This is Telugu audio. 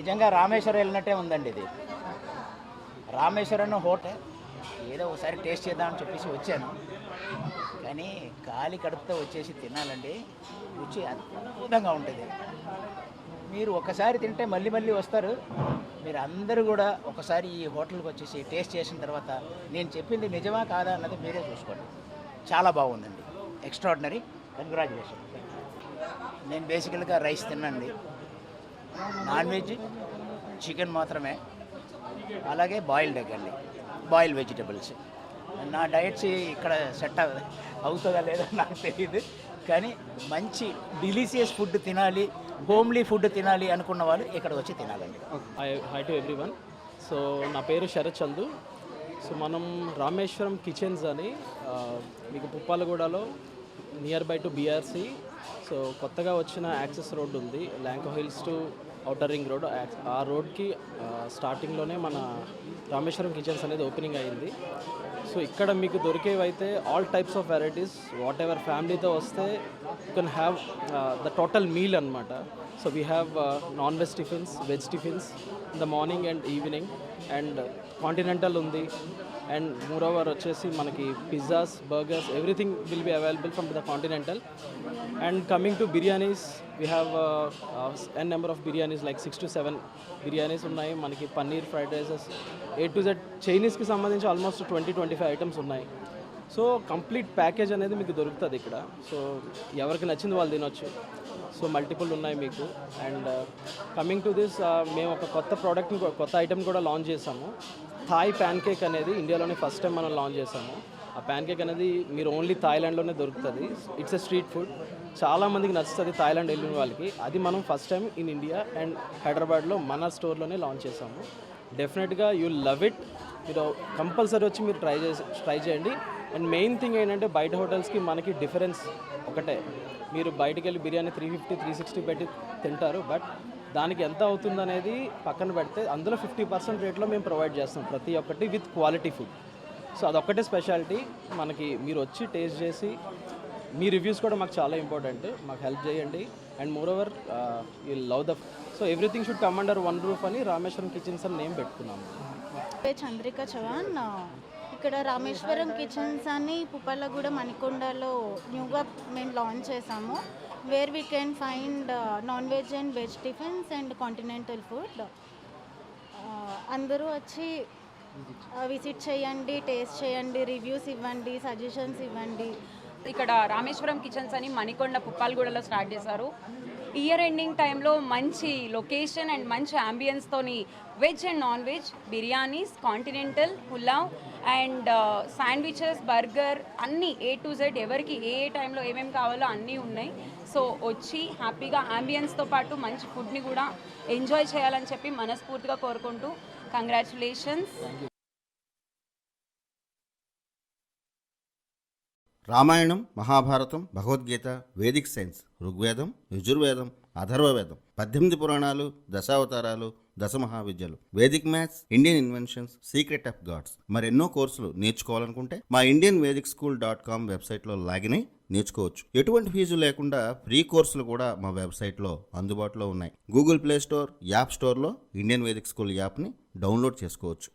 నిజంగా రామేశ్వరం వెళ్ళినట్టే ఉందండి ఇది. రామేశ్వరం హోటల్ ఏదో ఒకసారి టేస్ట్ చేద్దామని చెప్పేసి వచ్చాను, కానీ ఖాళీ కడుపుతో వచ్చేసి తినాలండి. రుచి అద్భుతంగా ఉంటుంది. మీరు ఒకసారి తింటే మళ్ళీ మళ్ళీ వస్తారు. మీరు అందరూ కూడా ఒకసారి ఈ హోటల్కి వచ్చేసి టేస్ట్ చేసిన తర్వాత నేను చెప్పింది నిజమా కాదా అన్నది మీరే చూసుకోండి. చాలా బాగుందండి, ఎక్స్ట్రాడినరీ. కంగ్రాచులేషన్. నేను బేసికల్గా రైస్ తినండి, నాన్ వెజ్ చికెన్ మాత్రమే, అలాగే బాయిల్డ్ ఎగ్ అండి, బాయిల్డ్ వెజిటబుల్స్. నా డయట్స్ ఇక్కడ సెట్ అవుతుందా లేదో నాకు తెలియదు, కానీ మంచి డిలీషియస్ ఫుడ్ తినాలి, హోమ్లీ ఫుడ్ తినాలి అనుకున్న వాళ్ళు ఇక్కడ వచ్చి తినాలండి. High to everyone. సో నా పేరు శరత్ చందు. సో మనం రామేశ్వరం కిచెన్స్ అని మీకు పుప్పాలగూడలో near by to BRC. So కొత్తగా వచ్చిన యాక్సెస్ రోడ్ ఉంది, Lanco hills to outer ring road. ఆ రోడ్కి స్టార్టింగ్లోనే మన రామేశ్వరం కిచెన్స్ అనేది ఓపెనింగ్ అయ్యింది. సో ఇక్కడ మీకు దొరికేవైతే all types of varieties, whatever ఫ్యామిలీతో వస్తే you can have the total meal అనమాట. So we have non veg tiffins, veg tiffins in the morning and evening, and continental ఉంది, అండ్ మోరోవర్ వచ్చేసి మనకి pizzas, burgers, everything will be available from the continental. And coming to biryanis, we have an number of biryanis, like 6 to 7 biryanis ఉన్నాయి మనకి. Paneer, fried rises, A to Z. చైనీస్కి సంబంధించి ఆల్మోస్ట్ 20-25 ఐటమ్స్ ఉన్నాయి. సో కంప్లీట్ ప్యాకేజ్ అనేది మీకు దొరుకుతుంది ఇక్కడ. సో ఎవరికి నచ్చింది వాళ్ళు తినొచ్చు. సో మల్టిపుల్ ఉన్నాయి మీకు. అండ్ కమింగ్ టు దిస్, మేము ఒక కొత్త ప్రోడక్ట్ని, కొత్త ఐటమ్ కూడా లాంచ్ చేసాము. థాయ్ ప్యాన్ కేక్ అనేది ఇండియాలోనే ఫస్ట్ టైం మనం లాంచ్ చేసాము. ఆ ప్యాన్ కేక్ అనేది మీరు ఓన్లీ థాయిలాండ్లోనే దొరుకుతుంది. ఇట్స్ ఎ స్ట్రీట్ ఫుడ్, చాలామందికి నచ్చుతుంది థాయిలాండ్ వెళ్ళిన వాళ్ళకి. అది మనం first time in India and హైదరాబాద్లో మన స్టోర్లోనే లాంచ్ చేసాము. డెఫినెట్గా యూ లవ్ ఇట్. మీరు కంపల్సరీ వచ్చి మీరు ట్రై చేయండి. అండ్ మెయిన్ థింగ్ ఏంటంటే బయట హోటల్స్కి మనకి డిఫరెన్స్ ఒకటే, మీరు బయటికి వెళ్ళి బిర్యానీ 350-360 పెట్టి తింటారు, బట్ దానికి ఎంత అవుతుంది అనేది పక్కన పెడితే అందులో 50% రేట్లో మేము ప్రొవైడ్ చేస్తాం ప్రతి ఒక్కటి విత్ క్వాలిటీ ఫుడ్. సో అదొక్కటే స్పెషాలిటీ మనకి. మీరు వచ్చి టేస్ట్ చేసి మీ రివ్యూస్ కూడా మాకు చాలా ఇంపార్టెంట్, మాకు హెల్ప్ చేయండి. And moreover you love the, so everything should come under one roof అని రామేశ్వరం కిచెన్స్ అని నేమ్ పెట్టుకున్నాము. చంద్రిక చవాన్. ఇక్కడ రామేశ్వరం కిచెన్స్ అని పుప్పలగూడ మణికొండలో న్యూగా మేము లాంచ్ చేసాము, where we can find non veg and veg tiffins and continental food. అందరూ వచ్చి విజిట్ చేయండి, టేస్ట్ చేయండి, రివ్యూస్ ఇవ్వండి, సజెషన్స్ ఇవ్వండి. ఇక్కడ రామేశ్వరం కిచెన్స్ అని మణికొండ పుప్పాలగూడలో స్టార్ట్ చేశారు. ఇయర్ ఎండింగ్ టైంలో మంచి లొకేషన్ అండ్ మంచి అంబియన్స్తోని veg and non veg biryanis, continental, pulao and sandwiches, burger అన్నీ A to Z ఎవరికి ఏ టైంలో ఏమేమి కావాలో అన్నీ ఉన్నాయి. సో వచ్చి హ్యాపీగా అంబియన్స్తో పాటు మంచి ఫుడ్ని కూడా ఎంజాయ్ చేయాలని చెప్పి మనస్ఫూర్తిగా కోరుకుంటూ congratulations. Ramayanam, Mahabharatam, Bhagavadgita, Vedic science, Rigvedam, Yajurvedam, Atharvavedam, 18 పురాణాలు, దశావతారాలు, 10 మహావిద్యలు, Vedic maths, Indian inventions, secret of gods, మరెన్నో కోర్సులు నేర్చుకోవాలనుకుంటే మా indianvedicSchool.com వెబ్సైట్లో లాగిన్ అయి నేర్చుకోవచ్చు. ఎటువంటి ఫీజు లేకుండా ఫ్రీ కోర్సులు కూడా మా వెబ్సైట్లో అందుబాటులో ఉన్నాయి. గూగుల్ ప్లే స్టోర్, యాప్ స్టోర్లో ఇండియన్ వేదిక్ స్కూల్ యాప్ని డౌన్లోడ్ చేసుకోవచ్చు.